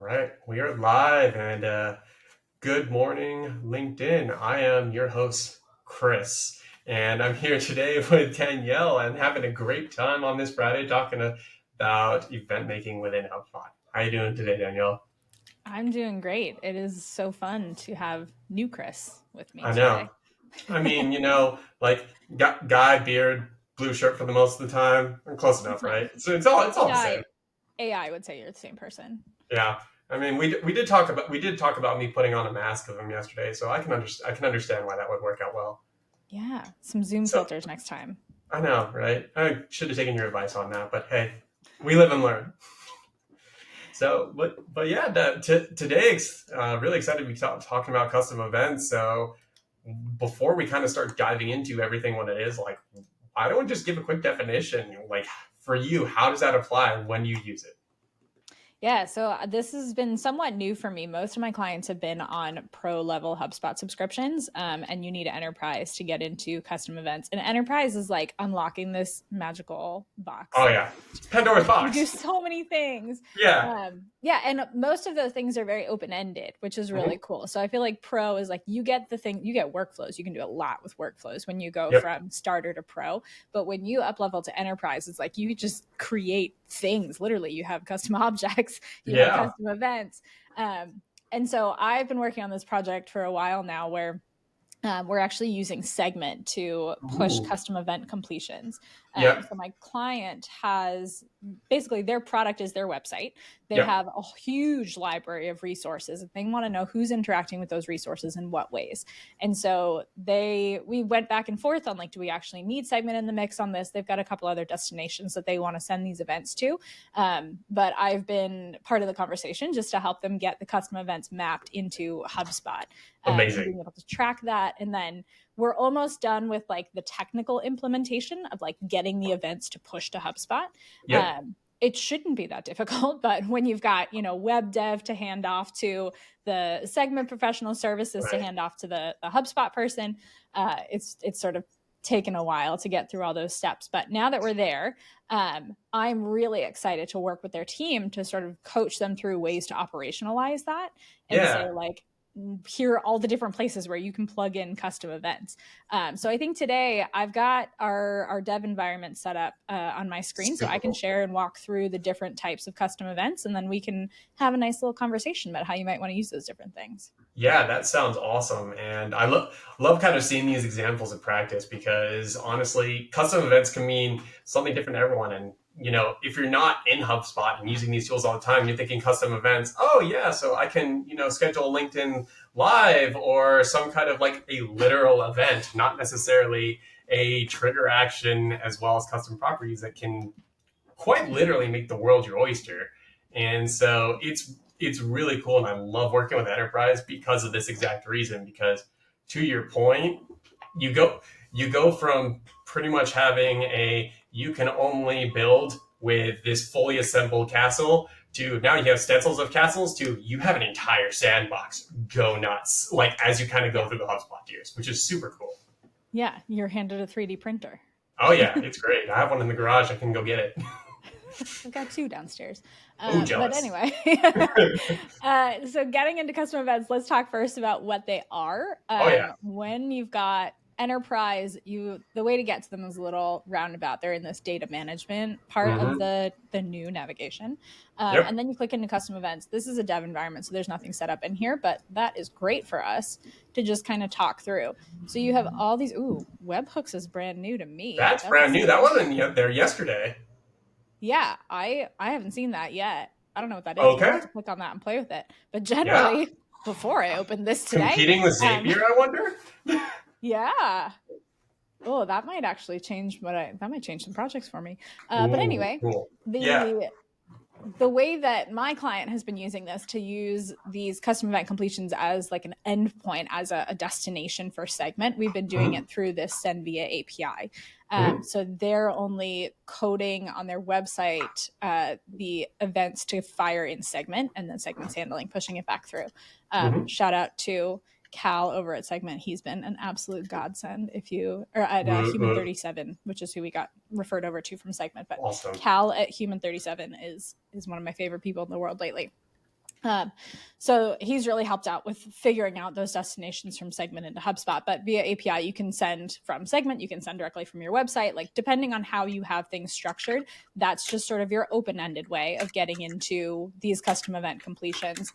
Right, we are live and good morning, LinkedIn. I am your host, Chris, and I'm here today with Danielle and having a great time on this Friday talking about event making within HubSpot. How are you doing today, Danielle? I'm doing great. It is so fun to have new Chris with me I know. today. I mean, like guy, beard, blue shirt for the most of the time. Close enough, right? So it's all the AI same. AI would say you're the same person. Yeah. I mean, we did talk about me putting on a mask of him yesterday, so I can understand why that would work out well. Yeah, some Zoom So filters next time. I know, right? I should have taken your advice on that, but hey, we live and learn. So, but yeah, today, really excited to be talking about custom events. So, before we kind of start diving into everything, what it is, like, why don't we just give a quick definition? Like, for you, how does that apply when you use it? Yeah, so this has been somewhat new for me. Most of my clients have been on pro level HubSpot subscriptions, and you need enterprise to get into custom events. And enterprise is like unlocking this magical box Oh of yeah, it's Pandora's you can do box. so many things. Yeah. Yeah, and most of those things are very open ended, which is really Mhm. cool. So I feel like pro is like you get the thing, you get workflows. You can do a lot with workflows when you go Yep. from starter to pro. But when you up level to enterprise, it's like you just create things. Literally, you have custom objects, you have Yeah. custom events. And so I've been working on this project for a while now where we're actually using Segment to push Ooh. custom event completions. Yep. So my client has basically their product is their website. They Yep. have a huge library of resources, and they want to know who's interacting with those resources in what ways. And so we went back and forth on like, do we actually need Segment in the mix on this? They've got a couple other destinations that they want to send these events to, but I've been part of the conversation just to help them get the custom events mapped into HubSpot and Amazing. being able to track that. And then we're almost done with like the technical implementation of like getting the events to push to HubSpot. Yep. It shouldn't be that difficult, but when you've got, web dev to hand off to the Segment professional services to Right. hand off to the HubSpot person, it's sort of taken a while to get through all those steps. But now that we're there, I'm really excited to work with their team to sort of coach them through ways to operationalize that and say, Yeah. like, here are all the different places where you can plug in custom events. So I think today I've got our dev environment set up on my screen so I Super can cool. share and walk through the different types of custom events, and then we can have a nice little conversation about how you might want to use those different things. Yeah, that sounds awesome. And I love kind of seeing these examples of practice because honestly, custom events can mean something different to everyone. And if you're not in HubSpot and using these tools all the time, you're thinking custom events, oh yeah, so I can, schedule a LinkedIn live or some kind of like a literal event, not necessarily a trigger action as well as custom properties that can quite literally make the world your oyster. And so it's really cool, and I love working with enterprise because of this exact reason. Because to your point, you go you go from pretty much having a you can only build with this fully assembled castle to now you have stencils of castles to you have an entire sandbox. Go nuts! Like as you kind of go Yeah. through the HubSpot tiers, which is super cool. Yeah, you're handed a 3D printer. Oh yeah, it's great. I have one in the garage. I can go get it. I've got two downstairs. Oh, But jealous. anyway, so getting into custom events, let's talk first about what they are. Oh yeah. When you've got enterprise, the way to get to them is a little roundabout. They're in this data management part of Hmm. the new navigation, Yep. and then you click into custom events. This is a dev environment, so there's nothing set up in here, but that is great for us to just kind of talk through. So you have all these. Ooh, webhooks is brand new to me. That's That's brand new. That exciting. wasn't yet there yesterday. Yeah, I haven't seen that yet. I don't know what that is. Maybe I'll Okay. have to click on that and play with it. But Yeah. generally, before I opened this today, Competing with um, Zapier, I wonder? yeah. Oh, that might actually change that might change some projects for me. But Ooh, anyway, cool. Yeah. the way that my client has been using this to use these custom event completions as like an endpoint, as a destination for Segment, we've been doing Hmm. it through this send via API. Hmm. So they're only coding on their website the events to fire in Segment, and then Segment's handling pushing it back through. Hmm. Shout out to Cal over at Segment. He's been an absolute godsend. If you or at Human Hmm. 37, which is who we got referred over to from Segment, but Awesome. Cal at Human 37 is one of my favorite people in the world lately. Um, so he's really helped out with figuring out those destinations from Segment into HubSpot. But via API, you can send from Segment, you can send directly from your website. Like, depending on how you have things structured, that's just sort of your open-ended way of getting into these custom event completions.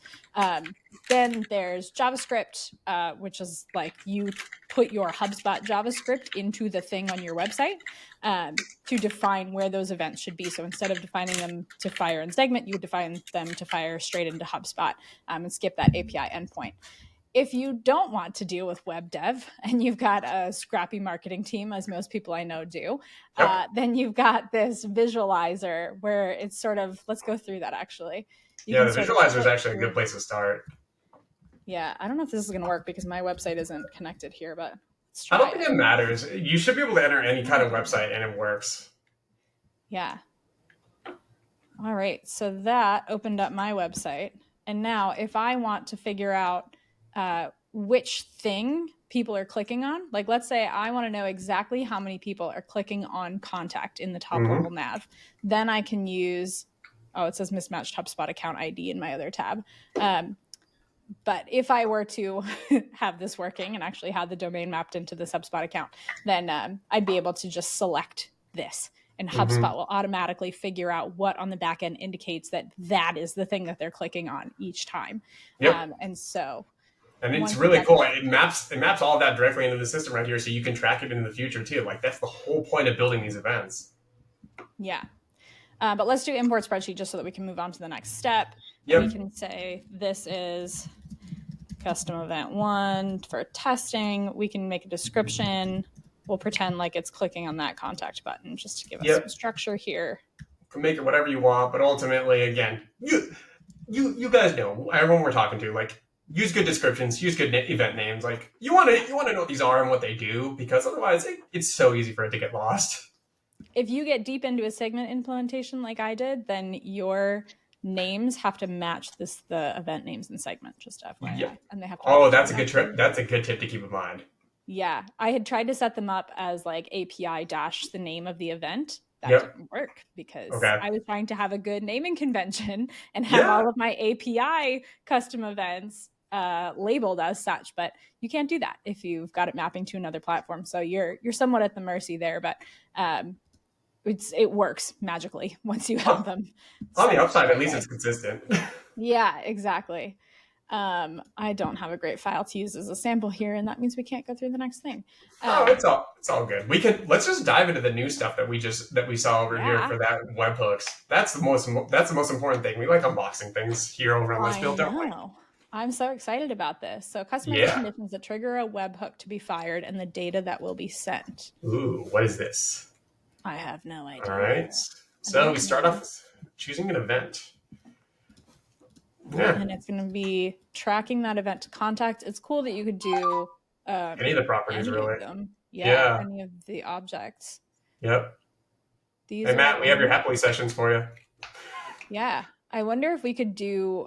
Then there's JavaScript, which is like you put your HubSpot JavaScript into the thing on your website to define where those events should be. So instead of defining them to fire in Segment, you would define them to fire straight into HubSpot and skip that API endpoint. If you don't want to deal with web dev and you've got a scrappy marketing team, as most people I know do, then you've got this visualizer where it's sort of, let's go through that actually. The visualizer is actually a good place to start. Yeah, I don't know if this is going to work because my website isn't connected here, but let's try. I don't think it matters. You should be able to enter any kind of website and it works. Yeah. All right, so that opened up my website. And now if I want to figure out which thing people are clicking on, like let's say I want to know exactly how many people are clicking on contact in the top level nav, then I can use, it says mismatched HubSpot account ID in my other tab. But if I were to have this working and actually have the domain mapped into this HubSpot account, then I'd be able to just select this. And HubSpot will automatically figure out what on the back end indicates that that is the thing that they're clicking on each time. Yep. And it's really cool. It maps all of that directly into the system right here, so you can track it in the future too. Like that's the whole point of building these events. Yeah. But let's do import spreadsheet just so that we can move on to the next step. Yep. We can say this is custom event 1 for testing. We can make a description. We'll pretend like it's clicking on that contact button just to give us some structure here. You can make it whatever you want, but ultimately, again, you guys know, everyone we're talking to, like, use good descriptions, use good event names. Like, you want to know what these are and what they do, because otherwise it's so easy for it to get lost. If you get deep into a Segment implementation like I did, then your names have to match the event names in Segment, just FYI. Yeah. And they have to that's a good trip. That's a good tip to keep in mind. Yeah, I had tried to set them up as like API dash the name of the event. That didn't work because I was trying to have a good naming convention and have all of my API custom events labeled as such, but you can't do that if you've got it mapping to another platform. So you're somewhat at the mercy there, but it works magically once you have them. On the upside, at least it's consistent. Yeah, exactly. I don't have a great file to use as a sample here, and that means we can't go through the next thing. It's all good. Let's just dive into the new stuff that we saw over here for that webhooks. That's the most important thing. We like unboxing things here over on Let's Build, don't we? I'm so excited about this. So customized conditions that trigger a webhook to be fired and the data that will be sent. Ooh, what is this? I have no idea. All right. So we start off with choosing an event. Yeah. And it's going to be tracking that event to contact. It's cool that you could do any of the properties, really. Yeah, any of the objects. Yep. Hey, Matt, we have your happily sessions for you. Yeah. I wonder if we could do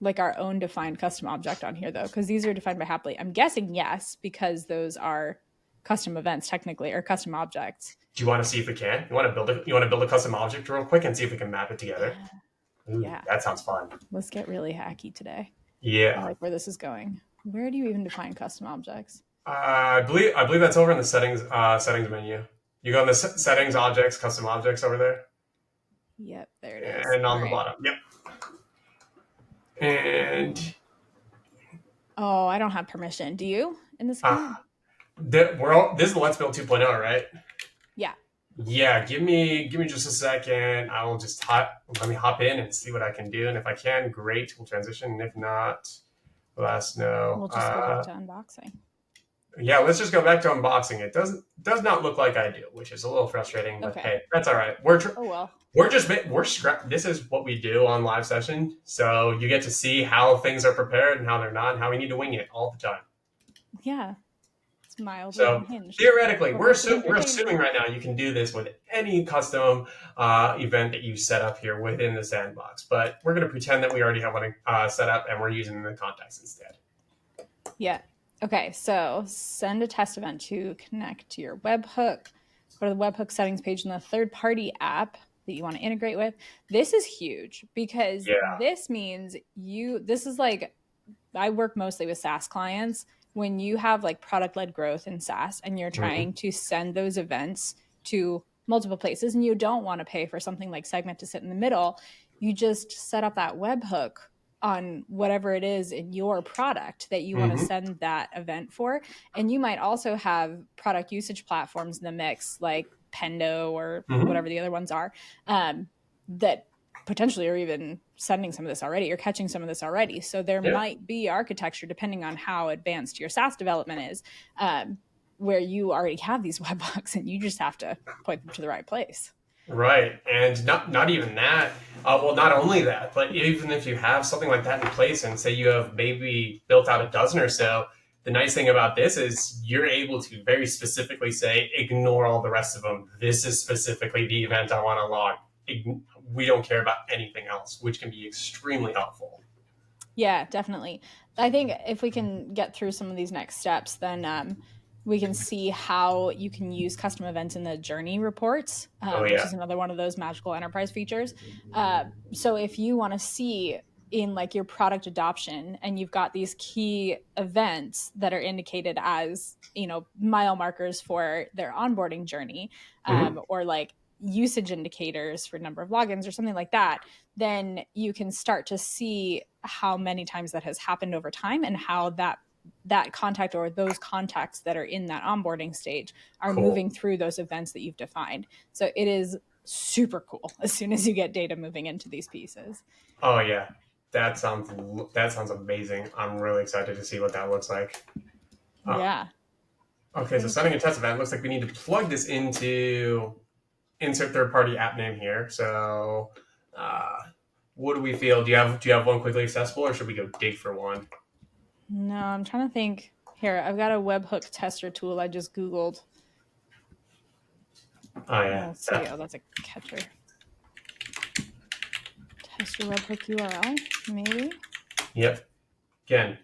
like our own defined custom object on here, though, because these are defined by happily. I'm guessing yes, because those are custom events technically, or custom objects. Do you want to see if we can? You want to build a custom object real quick and see if we can map it together? Ooh, that sounds fun. Let's get really hacky today. Yeah. I like where this is going. Where do you even define custom objects? I believe that's over in the settings menu. You go in the settings, objects, custom objects over there. Yep, there it is. And on the bottom. Yep. And I don't have permission. Do you in this game? This is the Let's Build 2.0, right? Yeah. Yeah, give me just a second. I will just let me hop in and see what I can do. And if I can, great, we'll transition. And if not, let us know. We'll just go back to unboxing. Yeah, let's just go back to unboxing. It does not look like I do, which is a little frustrating. But hey, that's all right. This is what we do on live session. So you get to see how things are prepared and how they're not, and how we need to wing it all the time. Yeah. Mildly so unhinged. Theoretically, we're assuming right now you can do this with any custom event that you set up here within the sandbox. But we're going to pretend that we already have one set up and we're using the contacts instead. Yeah. Okay. So send a test event to connect to your webhook. Go to the webhook settings page in the third-party app. that you want to integrate with. This is huge because Yeah. this means this is like, I work mostly with SaaS clients. When you have like product led growth in SaaS and you're Mm-hmm. trying to send those events to multiple places and you don't want to pay for something like Segment to sit in the middle, you just set up that webhook on whatever it is in your product that you want to Mm-hmm. send that event for. And you might also have product usage platforms in the mix, like Pendo or Mm-hmm. whatever the other ones are, that potentially are even sending some of this already or catching some of this already. So there Yeah. might be architecture, depending on how advanced your SaaS development is, where you already have these webhooks and you just have to point them to the right place. Right, and not even that. Well, not only that, but even if you have something like that in place, and say you have maybe built out a dozen or so, the nice thing about this is you're able to very specifically say, ignore all the rest of them. This is specifically the event I want to log. We don't care about anything else, which can be extremely helpful. Yeah, definitely. I think if we can get through some of these next steps, then we can see how you can use custom events in the journey reports, Oh which yeah. is another one of those magical enterprise features. So if you want to see in like your product adoption and you've got these key events that are indicated as, mile markers for their onboarding journey, Mm-hmm. or like usage indicators for number of logins or something like that, then you can start to see how many times that has happened over time and how that contact or those contacts that are in that onboarding stage are Cool. moving through those events that you've defined. So it is super cool as soon as you get data moving into these pieces. Oh yeah. That sounds that sounds amazing. I'm really excited to see what that looks like. Uh, Yeah. okay, so setting a test event looks like we need to plug this into insert third party app name here. So, uh, what do we feel? Do you have one quickly accessible, or should we go dig for one? No, I'm trying to think. Here, I've got a webhook tester tool I just Googled. Oh yeah, Let's see. Oh, that's a catcher. Test your webhook URL, maybe. yep.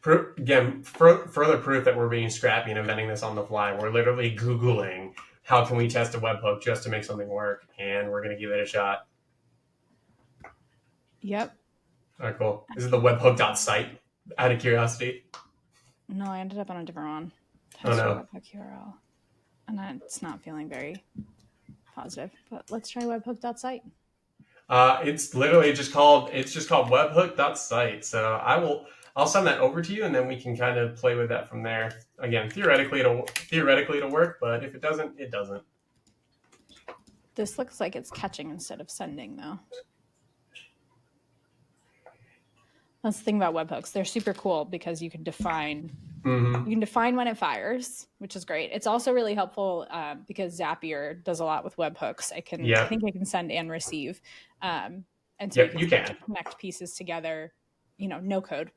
Further proof that we're being scrappy and inventing this on the fly. We're literally Googling how can we test a webhook just to make something work, and we're gonna give it a shot. Yep. All right, cool. This is the webhook.site. Out of curiosity. No, I ended up on a different one. Oh Test your no. webhook URL. And it's not feeling very positive. But let's try webhook.site. It's just called webhook.site. So I'll send that over to you, and then we can kind of play with that from there. Again, theoretically it'll work, but if it doesn't, it doesn't. This looks like it's catching instead of sending, though. That's the thing about webhooks. They're super cool because you can define Mm-hmm. when it fires, which is great. It's also really helpful because Zapier does a lot with webhooks. I Yep. think I can send and receive, and so you Yep. can You start to can. connect pieces together. No code,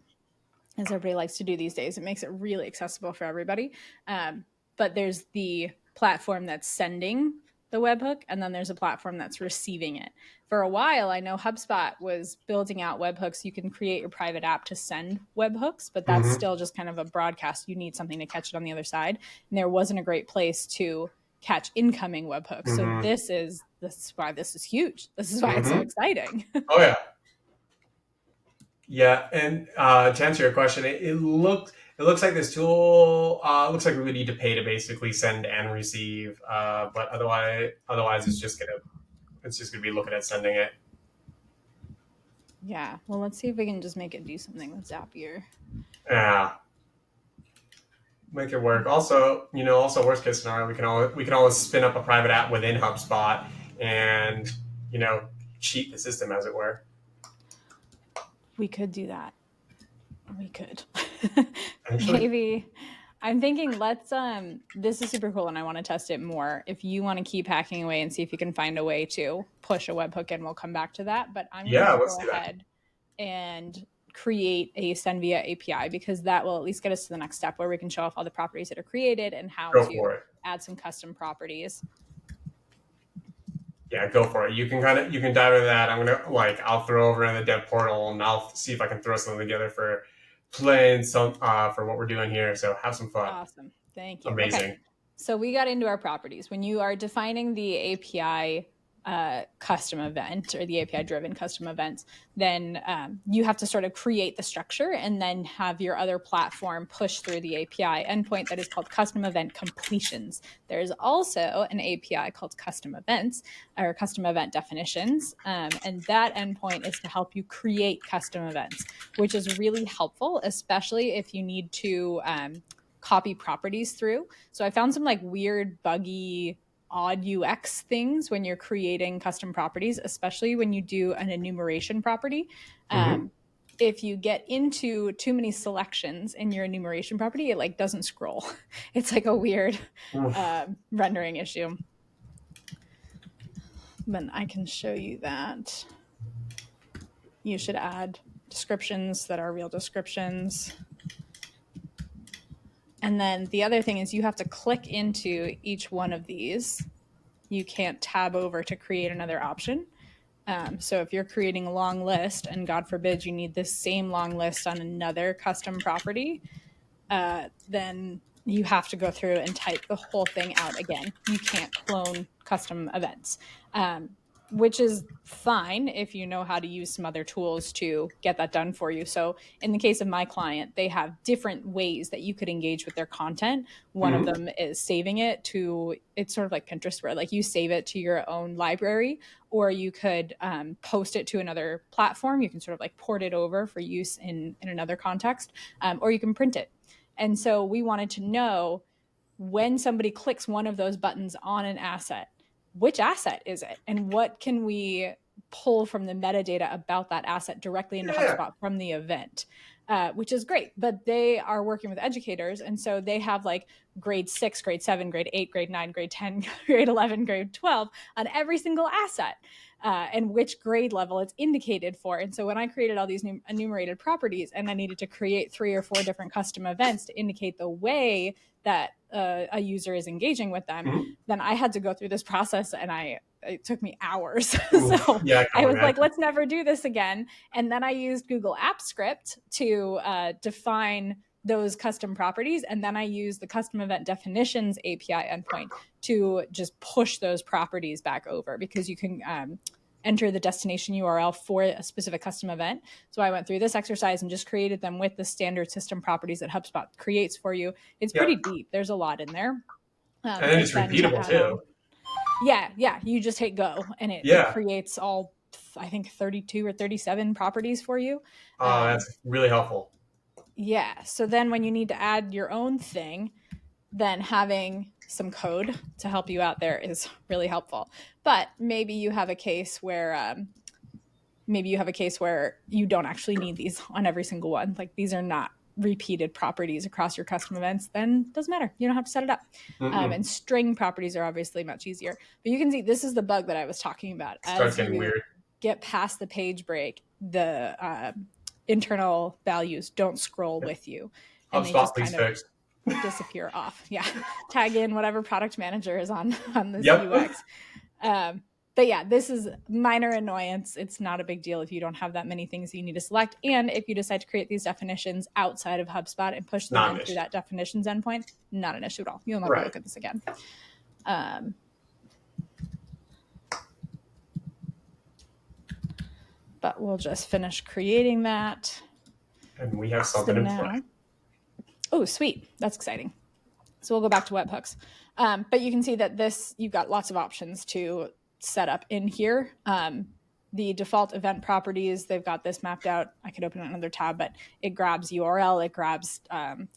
as everybody likes to do these days. It makes it really accessible for everybody. But there's the platform that's sending the webhook, and then there's a platform that's receiving it. For a while, I know HubSpot was building out webhooks. You can create your private app to send webhooks, but that's Mm-hmm. still just kind of a broadcast. You need something to catch it on the other side. And there wasn't a great place to catch incoming webhooks. So Mm-hmm. this is why this is huge. This is why it's so Mm-hmm. exciting. Oh yeah. Yeah, and to answer your question, it looks like this tool looks like we would need to pay to basically send and receive, but otherwise it's just gonna be looking at sending it. Yeah. Well, let's see if we can just make it do something with Zapier. Yeah, make it work. Also worst case scenario, we can always spin up a private app within HubSpot and you know cheat the system as it were. We could do that. We could. Actually, Maybe. I'm thinking this is super cool and I want to test it more. If you want to keep hacking away and see if you can find a way to push a webhook in, we'll come back to that. But I'm going yeah, to let's go do that. ahead and create a send via API because that will at least get us to the next step where we can show off all the properties that are created and how Go to for it. add some custom properties. Yeah, go for it. You can dive into that. I'll throw over in the dev portal and I'll see if I can throw something together for playing some for what we're doing here. So have some fun. Awesome. Thank you. Okay. Amazing. So we got into our properties. When you are defining the API custom event or the API driven custom events, then you have to sort of create the structure and then have your other platform push through the API endpoint that is called custom event completions. There's also an API called custom events or custom event definitions. And that endpoint is to help you create custom events, which is really helpful, especially if you need to copy properties through. So I found some like weird, buggy, odd UX things when you're creating custom properties, especially when you do an enumeration property. Mm-hmm. If you get into too many selections in your enumeration property, it like doesn't scroll. It's like a weird rendering issue. But I can show you that. You should add descriptions that are real descriptions. And then the other thing is you have to click into each one of these. You can't tab over to create another option. So if you're creating a long list and God forbid you need this same long list on another custom property, then you have to go through and type the whole thing out again. You can't clone custom events, which is fine if you know how to use some other tools to get that done for you. So in the case of my client, they have different ways that you could engage with their content. One of them is saving it to, it's sort of like Pinterest where like you save it to your own library, or you could post it to another platform. You can sort of like port it over for use in another context, or you can print it. And so we wanted to know when somebody clicks one of those buttons on an asset, which asset is it? And what can we pull from the metadata about that asset directly into HubSpot from the event? Which is great, but they are working with educators. And so they have like grade 6, grade 7, grade 8, grade 9, grade 10, grade 11, grade 12 on every single asset. And which grade level it's indicated for. And so when I created all these new enumerated properties and I needed to create 3 or 4 different custom events to indicate the way that a user is engaging with them, then I had to go through this process and it took me hours. So I was like, let's never do this again. And then I used Google Apps Script to define those custom properties. And then I use the custom event definitions API endpoint to just push those properties back over, because you can enter the destination URL for a specific custom event. So I went through this exercise and just created them with the standard system properties that HubSpot creates for you. It's pretty deep. There's a lot in there. And it's repeatable too. Yeah. You just hit go and it creates all, I think 32 or 37 properties for you. That's really helpful. Yeah. So then when you need to add your own thing, then having some code to help you out there is really helpful. But maybe you have a case where you don't actually need these on every single one. Like these are not repeated properties across your custom events, then it doesn't matter. You don't have to set it up. And string properties are obviously much easier. But you can see this is the bug that I was talking about. Starts getting weird. Get past the page break, the internal values don't scroll with you. And HubSpot, please fix. Disappear off. Yeah. Tag in whatever product manager is on this UX. But yeah, this is minor annoyance. It's not a big deal if you don't have that many things you need to select. And if you decide to create these definitions outside of HubSpot and push them in through that definitions endpoint, not an issue at all. You'll never look at this again. But we'll just finish creating that. And we have something in play. Oh, sweet. That's exciting. So we'll go back to webhooks. But you can see that you've got lots of options to set up in here. The default event properties, they've got this mapped out. I could open another tab, but it grabs URL, it grabs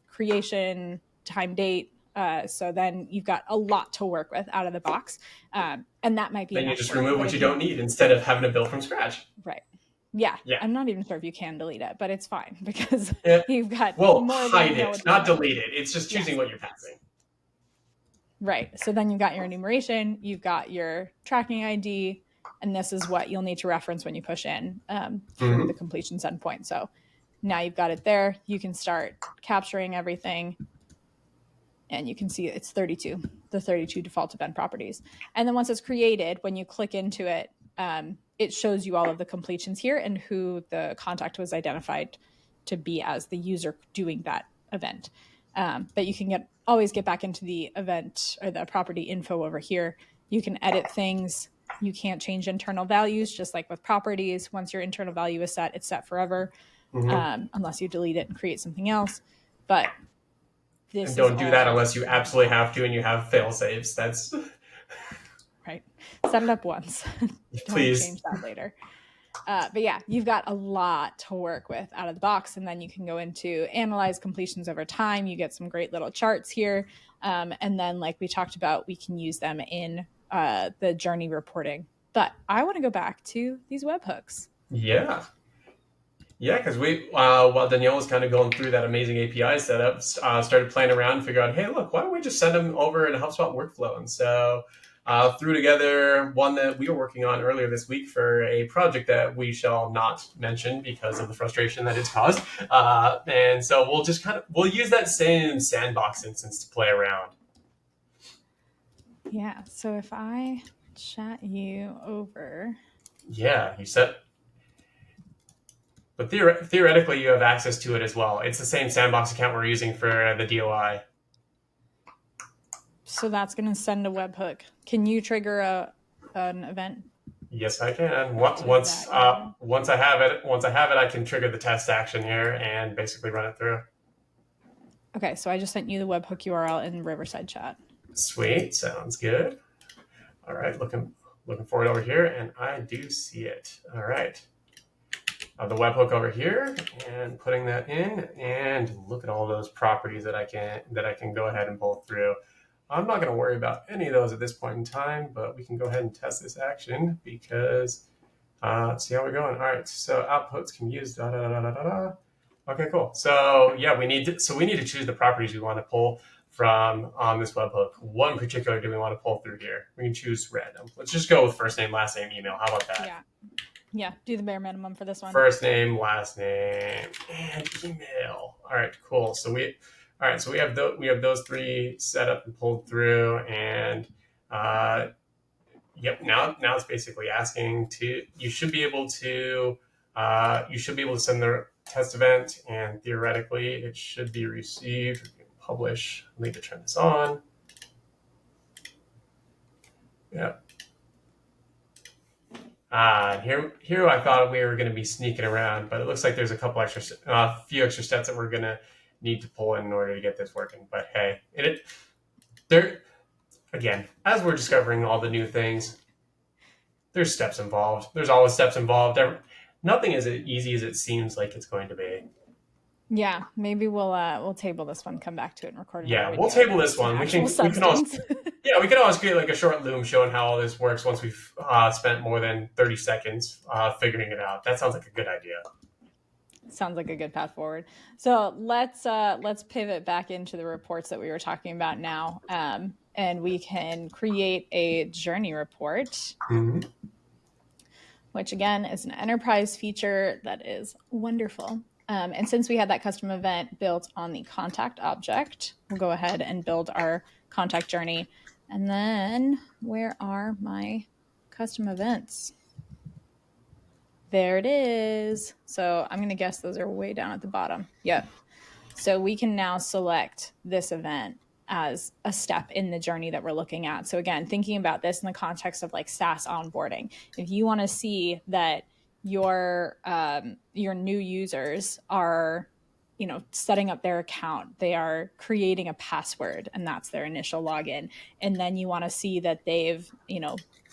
creation, time, date. So then you've got a lot to work with out of the box. And that might be then you just remove what you don't need instead of having to build from scratch. Right. Yeah. I'm not even sure if you can delete it, but it's fine because you've got more hide it, not delete it. It's just choosing what you're passing. Right. So then you've got your enumeration, you've got your tracking ID, and this is what you'll need to reference when you push in through the completions endpoint. So now you've got it there. You can start capturing everything. And you can see it's 32, the 32 default event properties. And then once it's created, when you click into it, it shows you all of the completions here and who the contact was identified to be as the user doing that event. But you can always get back into the event or the property info over here. You can edit things. You can't change internal values, just like with properties. Once your internal value is set, it's set forever, Mm-hmm. unless you delete it and create something else. But And this is don't do that all unless you one absolutely block, have to and you have fail safes. That's right? Set it up once. Don't please. change that later. But yeah, you've got a lot to work with out of the box. And then you can go into analyze completions over time. You get some great little charts here. And then, like we talked about, we can use them in the journey reporting. But I want to go back to these webhooks. Yeah. Yeah, because we, while Danielle was kind of going through that amazing API setup, started playing around, figure out, hey, look, why don't we just send them over in a HubSpot workflow? And so threw together one that we were working on earlier this week for a project that we shall not mention because of the frustration that it's caused. And so we'll use that same sandbox instance to play around. Yeah. So if I chat you over. Yeah, you said. But theoretically, you have access to it as well. It's the same sandbox account we're using for the DOI. So that's going to send a webhook. Can you trigger an event? Yes, I can. Once I have it, I can trigger the test action here and basically run it through. Okay, so I just sent you the webhook URL in Riverside chat. Sweet, sounds good. All right, looking forward over here, and I do see it. All right, the webhook over here, and putting that in, and look at all those properties that I can go ahead and pull through. I'm not going to worry about any of those at this point in time, but we can go ahead and test this action because see how we're going. All right, so outputs can use da da da da da da. Okay, cool. So yeah, we need to choose the properties we want to pull from on this webhook. What in particular do we want to pull through here? We can choose random. Let's just go with first name, last name, email. How about that? Yeah. Do the bare minimum for this one. First name, last name, and email. All right, cool. So we have those three set up and pulled through, and yep. Now it's basically asking to. You should be able to send the test event, and theoretically, it should be received. Publish. I need to turn this on. Yeah. Here I thought we were going to be sneaking around, but it looks like there's a few extra steps that we're going to need to pull in order to get this working. But hey, again, as we're discovering all the new things, there's steps involved. There's always steps involved. Nothing is as easy as it seems like it's going to be. Yeah, maybe we'll table this one, come back to it, and record. Yeah, we'll table this one. We can always create like a short loom showing how all this works once we've spent more than 30 seconds figuring it out. That sounds like a good idea. Sounds like a good path forward. So let's pivot back into the reports that we were talking about now, and we can create a journey report, mm-hmm. which again is an enterprise feature that is wonderful. And since we had that custom event built on the contact object, we'll go ahead and build our contact journey. And then where are my custom events? There it is. So I'm going to guess those are way down at the bottom. Yep. So we can now select this event as a step in the journey that we're looking at. So again, thinking about this in the context of like SaaS onboarding, if you want to see that your new users are, setting up their account, they are creating a password, and that's their initial login, and then you want to see that they've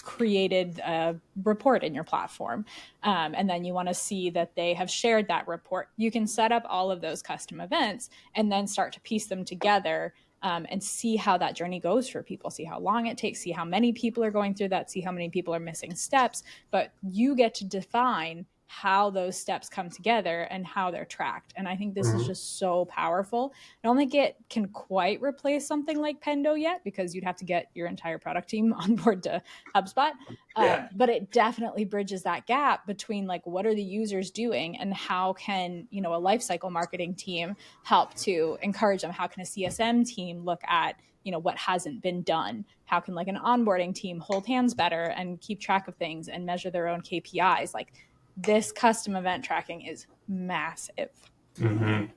created a report in your platform, and then you want to see that they have shared that report. You can set up all of those custom events and then start to piece them together, and see how that journey goes for people, see how long it takes, see how many people are going through that, see how many people are missing steps. But you get to define how those steps come together and how they're tracked. And I think this is just so powerful. I don't think it can quite replace something like Pendo yet, because you'd have to get your entire product team on board to HubSpot. But it definitely bridges that gap between like, what are the users doing and how can, a lifecycle marketing team help to encourage them? How can a CSM team look at, what hasn't been done? How can like an onboarding team hold hands better and keep track of things and measure their own KPIs? Like, this custom event tracking is massive. Mm-hmm.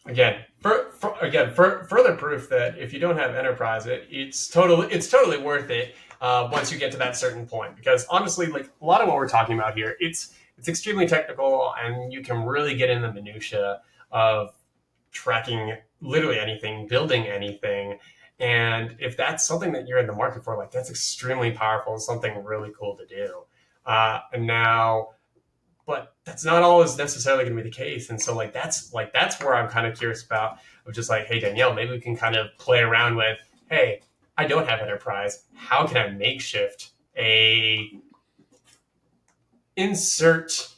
Again, further proof that if you don't have enterprise, it's totally worth it. once you get to that certain point. Because honestly, like a lot of what we're talking about here, it's extremely technical, and you can really get in the minutia of tracking literally anything, building anything. And if that's something that you're in the market for, like that's extremely powerful and something really cool to do. And now, but that's not always necessarily going to be the case. And so that's where I'm kind of curious about, of just like, hey Danielle, maybe we can kind of play around with, hey, I don't have enterprise. How can I makeshift a insert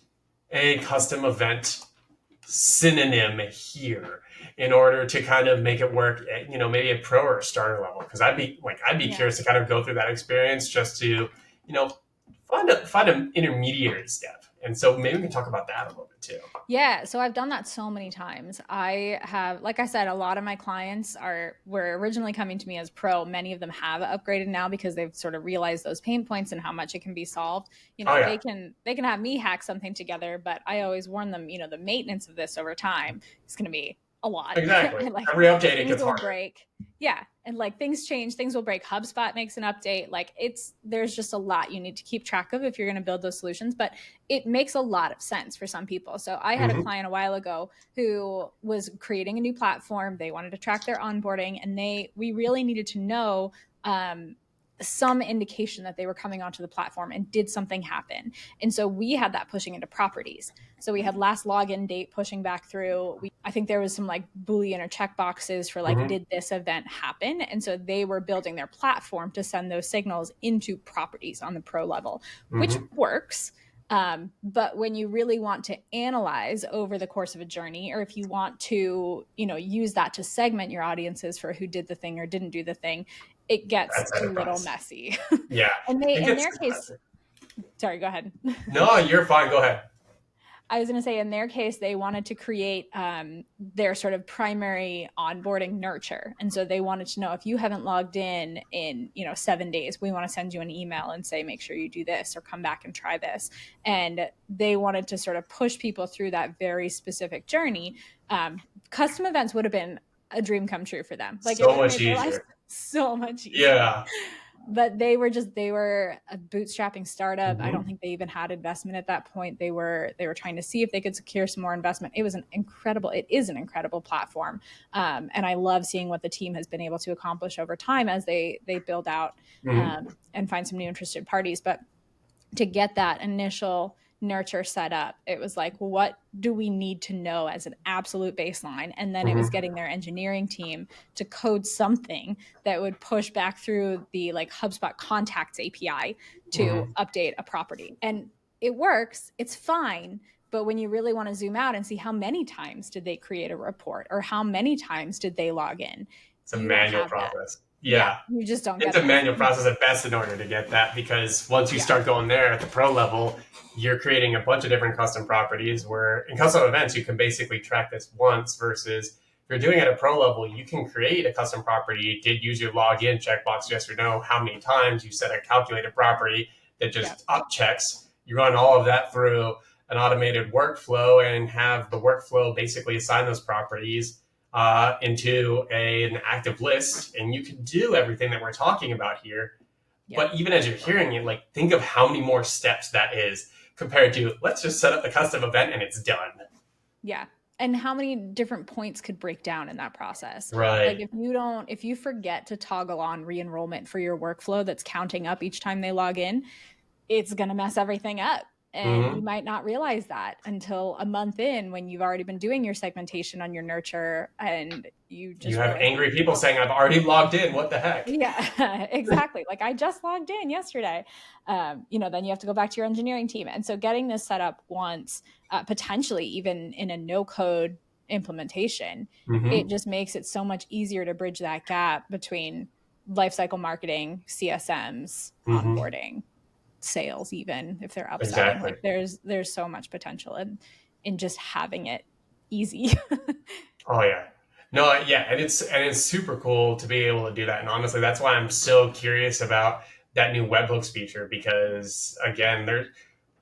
a custom event synonym here in order to kind of make it work at, maybe a pro or a starter level? Because I'd be Yeah. curious to kind of go through that experience just to, find an intermediary step. And so maybe we can talk about that a little bit too. Yeah, so I've done that so many times. I have, like I said, a lot of my clients were originally coming to me as pro. Many of them have upgraded now because they've sort of realized those pain points and how much it can be solved. Oh They yeah, can have me hack something together, but I always warn them, the maintenance of this over time is going to be a lot. exactly. And like Every update it things gets will harder. break. Yeah, and like things change, things will break. HubSpot makes an update. Like there's just a lot you need to keep track of if you're going to build those solutions, but it makes a lot of sense for some people. So I had a Mm-hmm. client a while ago who was creating a new platform. They wanted to track their onboarding, and we really needed to know some indication that they were coming onto the platform and did something happen. And so we had that pushing into properties. So we had last login date pushing back through. I think there was some like Boolean or check boxes for like, Mm-hmm. did this event happen? And so they were building their platform to send those signals into properties on the pro level, which Mm-hmm. works. But when you really want to analyze over the course of a journey, or if you want to, use that to segment your audiences for who did the thing or didn't do the thing, it gets That's a little enterprise. messy. Yeah, And they, it in gets their super case, messy. sorry, go ahead. No, you're fine. Go ahead. I was going to say, in their case, they wanted to create their sort of primary onboarding nurture, and so they wanted to know, if you haven't logged in 7 days, we want to send you an email and say, make sure you do this or come back and try this. And they wanted to sort of push people through that very specific journey. Custom events would have been a dream come true for them. Like, it So would have much made their lives easier. so much easier. Yeah. But they were a bootstrapping startup. I don't Mm-hmm. think they even had investment at that point. They were trying to see if they could secure some more investment. It is an incredible platform. And I love seeing what the team has been able to accomplish over time as they build out Mm-hmm. and find some new interested parties. But to get that initial nurture set up, it was like, well, what do we need to know as an absolute baseline? And then it was Mm-hmm. getting their engineering team to code something that would push back through the like HubSpot contacts API to Mm-hmm. update a property. And it works, it's fine. But when you really want to zoom out and see how many times did they create a report or how many times did they log in, It's a you don't manual have that. process. Yeah, Yeah. you just don't It's get a that. manual process at best in order to get that, because once you Yeah. start going there at the pro level, you're creating a bunch of different custom properties where in custom events, you can basically track this once versus if you're doing it at a pro level, you can create a custom property. Did user log in checkbox, yes or no? How many times? You set a calculated property that Yeah. just up checks. You run all of that through an automated workflow and have the workflow basically assign those properties into an active list, and you can do everything that we're talking about here. Yeah. But even as you're hearing it, like think of how many more steps that is compared to let's just set up the custom event and it's done. Yeah. And how many different points could break down in that process? Like, Right. if you forget to toggle on re-enrollment for your workflow that's counting up each time they log in, it's going to mess everything up. And you Mm-hmm. might not realize that until a month in, when you've already been doing your segmentation on your nurture and you You just have realize, angry people saying, I've already logged in. What the heck? yeah, exactly. Like, I just logged in yesterday. Then you have to go back to your engineering team. And so getting this set up once, potentially even in a no code implementation, it Mm-hmm. just makes it so much easier to bridge that gap between lifecycle marketing, CSMs, Mm-hmm. onboarding, sales, even if they're upselling. Exactly. Like, there's so much potential in just having it easy. Oh yeah. No, yeah, and it's super cool to be able to do that. And honestly, that's why I'm so curious about that new webhooks feature, because again, there's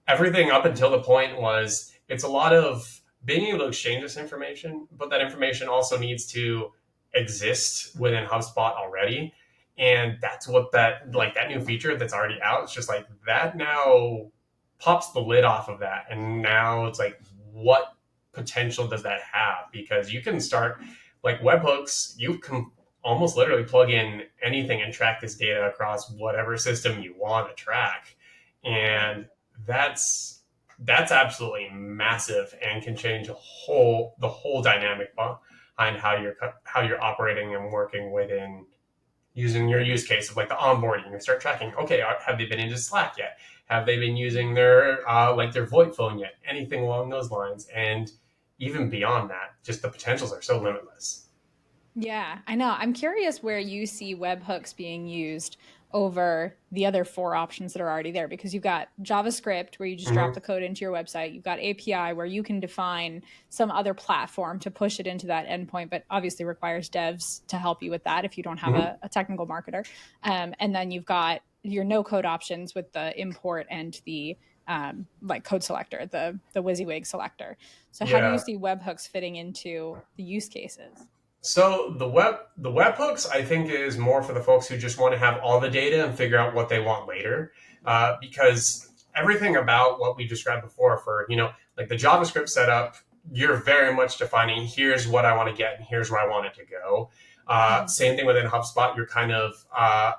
everything up until the point was it's a lot of being able to exchange this information, but that information also needs to exist within HubSpot already. And that's what that new feature that's already out, it's just like that now pops the lid off of that. And now it's like, what potential does that have? Because you can start like webhooks, you can almost literally plug in anything and track this data across whatever system you want to track. And that's absolutely massive and can change the whole dynamic behind how you're operating and working within using your use case of like the onboarding. You start tracking, okay, have they been into Slack yet? Have they been using their VoIP phone yet? Anything along those lines. And even beyond that, just the potentials are so limitless. Yeah, I know. I'm curious where you see webhooks being used over the other four options that are already there, because you've got JavaScript where you just drop Mm-hmm. the code into your website. You've got API where you can define some other platform to push it into that endpoint, but obviously requires devs to help you with that if you don't have Mm-hmm. a technical marketer. And then you've got your no code options with the import and the like code selector, the WYSIWYG selector. So how do you Yeah. see webhooks fitting into the use cases? So the webhooks, I think, is more for the folks who just want to have all the data and figure out what they want later, because everything about what we described before, for like the JavaScript setup, you're very much defining, here's what I want to get and here's where I want it to go. Mhm. Same thing within HubSpot. You're kind of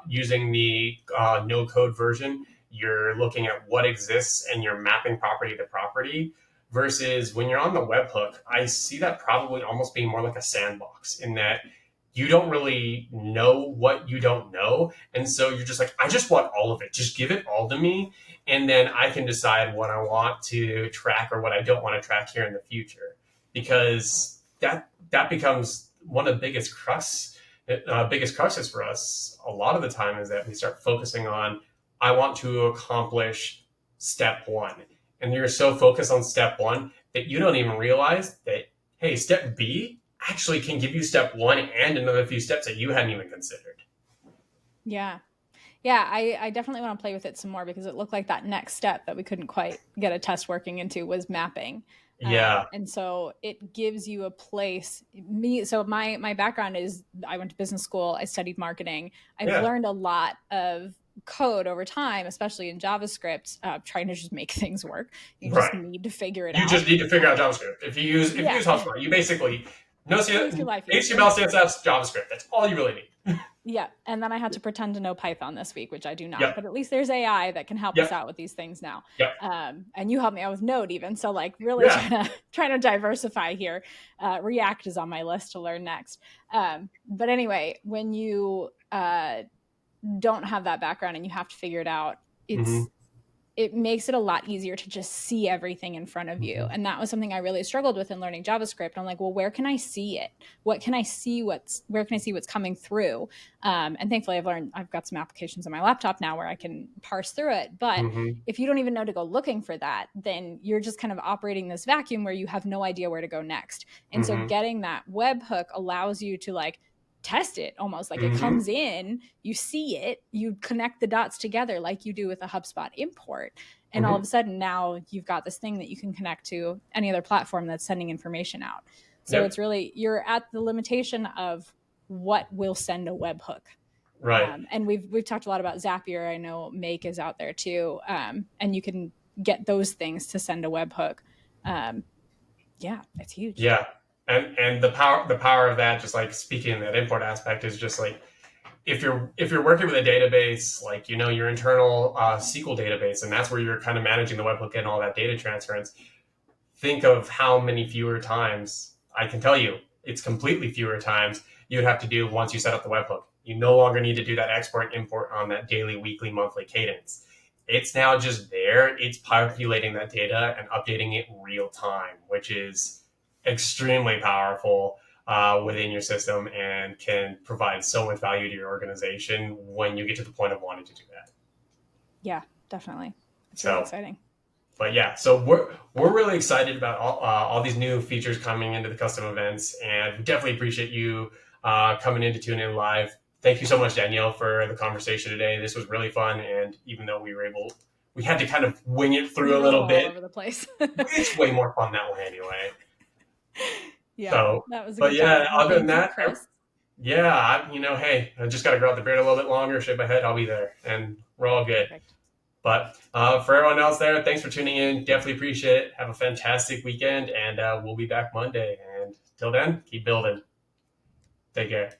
using the no code version. You're looking at what exists and you're mapping property to property. Versus when you're on the webhook, I see that probably almost being more like a sandbox, in that you don't really know what you don't know. And so you're just like, I just want all of it. Just give it all to me. And then I can decide what I want to track or what I don't want to track here in the future. Because that becomes one of the biggest cruxes for us a lot of the time, is that we start focusing on, I want to accomplish step one. And you're so focused on step one that you don't even realize that, hey, step B actually can give you step one and another few steps that you hadn't even considered. Yeah. Yeah, I definitely want to play with it some more because it looked like that next step that we couldn't quite get a test working into was mapping. Yeah. And so it gives you a place. So my background is I went to business school, I studied marketing. I've Yeah. learned a lot of code over time, especially in JavaScript, trying to just make things work. You just Right. need to figure it You out. just need to figure out JavaScript. If you use Yeah, HubSpot, you basically no makes your life easier. HTML, CSS, JavaScript. That's all you really need. Yeah. And then I had to pretend to know Python this week, which I do not. Yep. But at least there's AI that can help us Yep. out with these things now. Yep. And you helped me out with Node even. So like really Yeah. trying to diversify here. React is on my list to learn next. But anyway, when you don't have that background and you have to figure it out, Mm-hmm. it makes it a lot easier to just see everything in front of you. Mm-hmm. And that was something I really struggled with in learning JavaScript. I'm like, well, where can I see it? Where can I see what's coming through? And thankfully I've got some applications on my laptop now where I can parse through it. But Mm-hmm. if you don't even know to go looking for that, then you're just kind of operating this vacuum where you have no idea where to go next. And so Mm-hmm. getting that webhook allows you to like test it almost like it Mm-hmm. comes in, you see it, you connect the dots together like you do with a HubSpot import. And all of Mm-hmm. a sudden now you've got this thing that you can connect to any other platform that's sending information out. So Yep. it's really, you're at the limitation of what will send a webhook. Right. And we've talked a lot about Zapier. I know Make is out there too. And you can get those things to send a webhook. Yeah, it's huge. Yeah. And the power of that, just like speaking of that import aspect, is just like, if you're working with a database, like your internal SQL database, and that's where you're kind of managing the webhook and all that data transference. Think of how many fewer times, I can tell you, it's completely fewer times you would have to do once you set up the webhook. You no longer need to do that export import on that daily, weekly, monthly cadence. It's now just there. It's populating that data and updating it real time, which is extremely powerful within your system and can provide so much value to your organization when you get to the point of wanting to do that. Yeah, definitely. It's really So, exciting. but yeah, so we're really excited about all these new features coming into the custom events, and we definitely appreciate you coming in to tune in live. Thank you so much, Danielle, for the conversation today. This was really fun, and even though we had to kind of wing it We through a were a little little all bit. over the place. It's way more fun that way anyway. Yeah, So, that was a but good yeah, time. And other than thank you, that, Chris. Yeah, hey, I just got to grow out the beard a little bit longer, shave my head. I'll be there, and we're all good. Perfect. But for everyone else there, thanks for tuning in. Definitely appreciate it. Have a fantastic weekend, and we'll be back Monday. And till then, keep building. Take care.